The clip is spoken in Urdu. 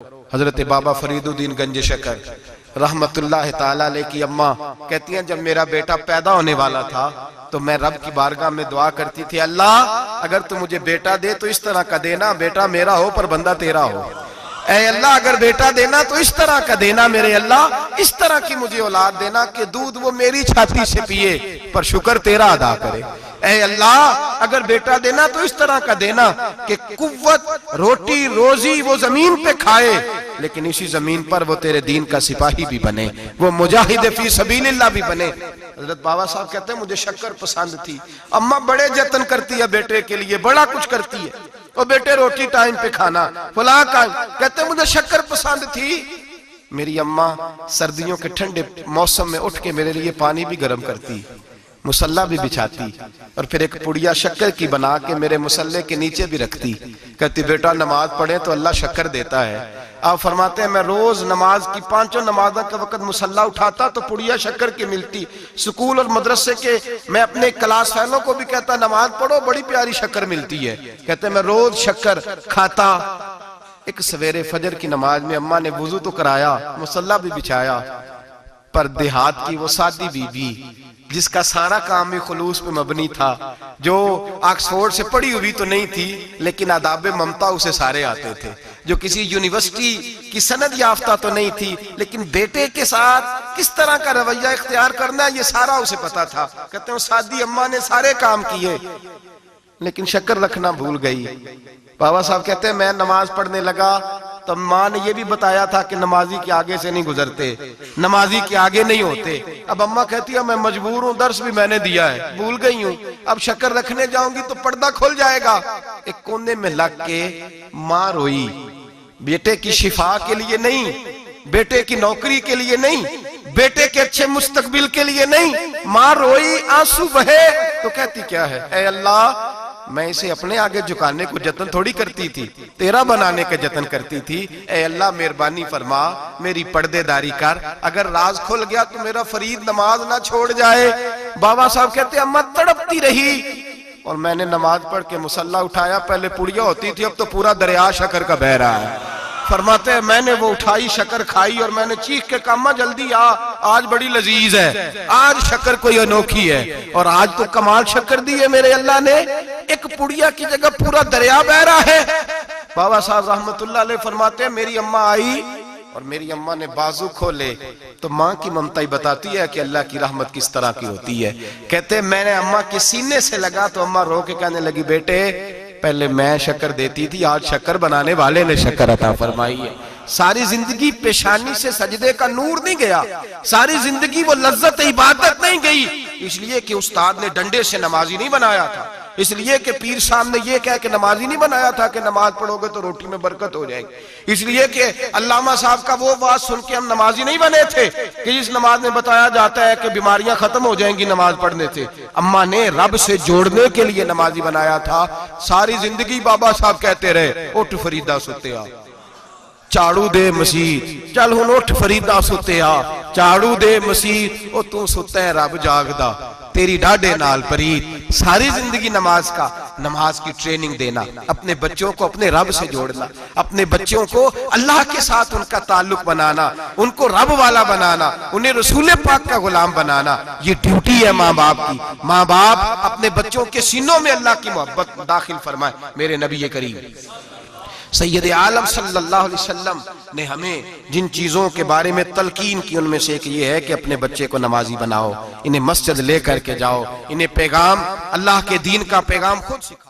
حضرت بابا فریدالدین گنج شکر رحمتاللہ تعالیٰ علیہ کی اماں کہتی ہیں جب میرا بیٹا پیدا ہونے والا تھا تو میں رب کی بارگاہ میں دعا کرتی تھی، اللہ اگر تو مجھے بیٹا دے تو اس طرح کا دینا بیٹا میرا ہو پر بندہ تیرا ہو، اے اللہ اگر بیٹا دینا تو اس طرح کا دینا میرے اللہ، اس طرح کی مجھے اولاد دینا کہ دودھ وہ میری چھاتی سے پیے پر شکر تیرا ادا کرے، اے اللہ اگر بیٹا دینا تو اس طرح کا دینا کہ قوت روٹی روزی وہ زمین پہ کھائے لیکن اسی زمین پر وہ تیرے دین کا سپاہی بھی بنے، وہ مجاہد فی سبیل اللہ بھی بنے۔ حضرت بابا صاحب کہتے ہیں مجھے شکر پسند تھی، اماں بڑے جتن کرتی ہے بیٹے کے لیے، بڑا کچھ کرتی ہے، وہ بیٹے روٹی ٹائم پہ کھانا فلاں کہتے ہیں مجھے شکر پسند تھی۔ میری اماں سردیوں کے ٹھنڈے موسم میں اٹھ کے میرے لیے پانی بھی گرم کرتی، مصلی بھی بچھاتی اور پھر ایک پڑیا شکر کی بنا کے میرے مصلی کے نیچے بھی رکھتی، کہتی بیٹا نماز پڑھیں تو اللہ شکر دیتا ہے۔ آپ فرماتے ہیں میں روز نماز کی 5 نمازوں کے وقت مصلی اٹھاتا تو پڑیا شکر کی ملتی، سکول اور مدرسے کے میں اپنے کلاس فیلوں کو بھی کہتا نماز پڑھو بڑی پیاری شکر ملتی ہے، کہتے ہیں میں روز شکر کھاتا۔ ایک سویرے فجر کی نماز میں اماں نے وضو تو کرایا مصلی بھی بچھایا، پر دیہات کی وہ سادی بی بی جس کا سارا کام بھی خلوص پہ مبنی تھا، جو آکسفورڈ سے پڑھی ہوئی تو نہیں تھی لیکن آداب ممتا اسے سارے آتے تھے، جو کسی یونیورسٹی کی سند یافتہ تو نہیں تھی لیکن بیٹے کے ساتھ کس طرح کا رویہ اختیار کرنا ہے یہ سارا اسے پتا تھا۔ کہتے ہیں سادی اماں نے سارے کام کیے لیکن شکر رکھنا بھول گئی۔ بابا صاحب کہتے ہیں میں نماز پڑھنے لگا تو ماں نے یہ بھی بتایا تھا کہ نمازی کے آگے سے نہیں گزرتے، نمازی کے آگے نہیں ہوتے۔ اب اماں کہتی ہے میں مجبور ہوں، درس بھی میں نے دیا ہے، بھول گئی ہوں، اب شکر رکھنے جاؤں گی تو پردہ کھل جائے گا۔ ایک کونے میں لگ کے ماں روئی، بیٹے کی شفا کے لیے نہیں، بیٹے کی نوکری کے لیے نہیں، بیٹے کے اچھے مستقبل کے لیے نہیں، ماں روئی آنسو بہے تو کہتی کیا ہے، اے اللہ میں اسے اپنے آگے جھکانے کو جتن تھوڑی کرتی تھی، تیرا بنانے کا جتن کرتی تھی، اے اللہ مہربانی فرما میری پردے داری کر، اگر راز کھل گیا تو میرا فرید نماز نہ چھوڑ جائے۔ بابا صاحب کہتے ہیں اماں تڑپتی رہی اور میں نے نماز پڑھ کے مصلی اٹھایا، پہلے پڑیا ہوتی تھی اب تو پورا دریا شکر کا بہ رہا ہے۔ فرماتے ہیں میں نے وہ اٹھائی شکر کھائی اور میں نے چیخ کے کہا اماں جلدی آج بڑی لذیذ ہے، آج شکر کوئی انوکھی ہے، اور آج تو کمال شکر دی ہے میرے اللہ نے، ایک پڑیا کی جگہ پورا دریا بہ رہا ہے۔ بابا صاحب رحمت اللہ علیہ فرماتے ہیں میری اماں آئی اور میری اماں نے بازو کھولے تو ماں کی ممتا ہی بتاتی ہے کہ اللہ کی رحمت کس طرح کی ہوتی ہے۔ کہتے ہیں میں نے اماں کے سینے سے لگا تو اماں رو کے کہنے لگی بیٹے پہلے میں شکر دیتی تھی، آج شکر بنانے والے نے شکر عطا فرمائی ہے۔ ساری زندگی پیشانی سے سجدے کا نور نہیں گیا، ساری زندگی وہ لذت عبادت نہیں گئی، اس لیے کہ استاد نے ڈنڈے سے نمازی نہیں بنایا تھا، اس لیے کہ پیر صاحب نے یہ کہا کہ نمازی نہیں بنایا تھا کہ نماز پڑھو گے تو روٹی میں برکت ہو جائے گی، اس لیے کہ علامہ صاحب کا وہ واز سن کے ہم نمازی نہیں بنے تھے کہ جس نماز میں بتایا جاتا ہے کہ بیماریاں ختم ہو جائیں گی نماز پڑھنے سے، اماں نے رب سے جوڑنے کے لیے نمازی بنایا تھا۔ ساری زندگی بابا صاحب کہتے رہے اٹھ فریدہ ستیا چاڑو دے مسیح، چل ہن اٹھ فریدہ ستیا چاڑو دے مسیح، او تو ستا ہے رب جاگدا تیری ڈاڈے نال پرید۔ ساری زندگی نماز کی ٹریننگ دینا، اپنے بچوں کو اپنے رب سے جوڑنا، اپنے بچوں کو اللہ کے ساتھ ان کا تعلق بنانا، ان کو رب والا بنانا، انہیں رسول پاک کا غلام بنانا، یہ ڈیوٹی ہے ماں باپ کی۔ ماں باپ اپنے بچوں کے سینوں میں اللہ کی محبت داخل فرمائے۔ میرے نبی کریم سید عالم صلی اللہ علیہ وسلم نے ہمیں جن چیزوں کے بارے میں تلقین کی ان میں سے ایک یہ ہے کہ اپنے بچے کو نمازی بناؤ، انہیں مسجد لے کر کے جاؤ، انہیں پیغام اللہ کے دین کا پیغام خود سکھاؤ۔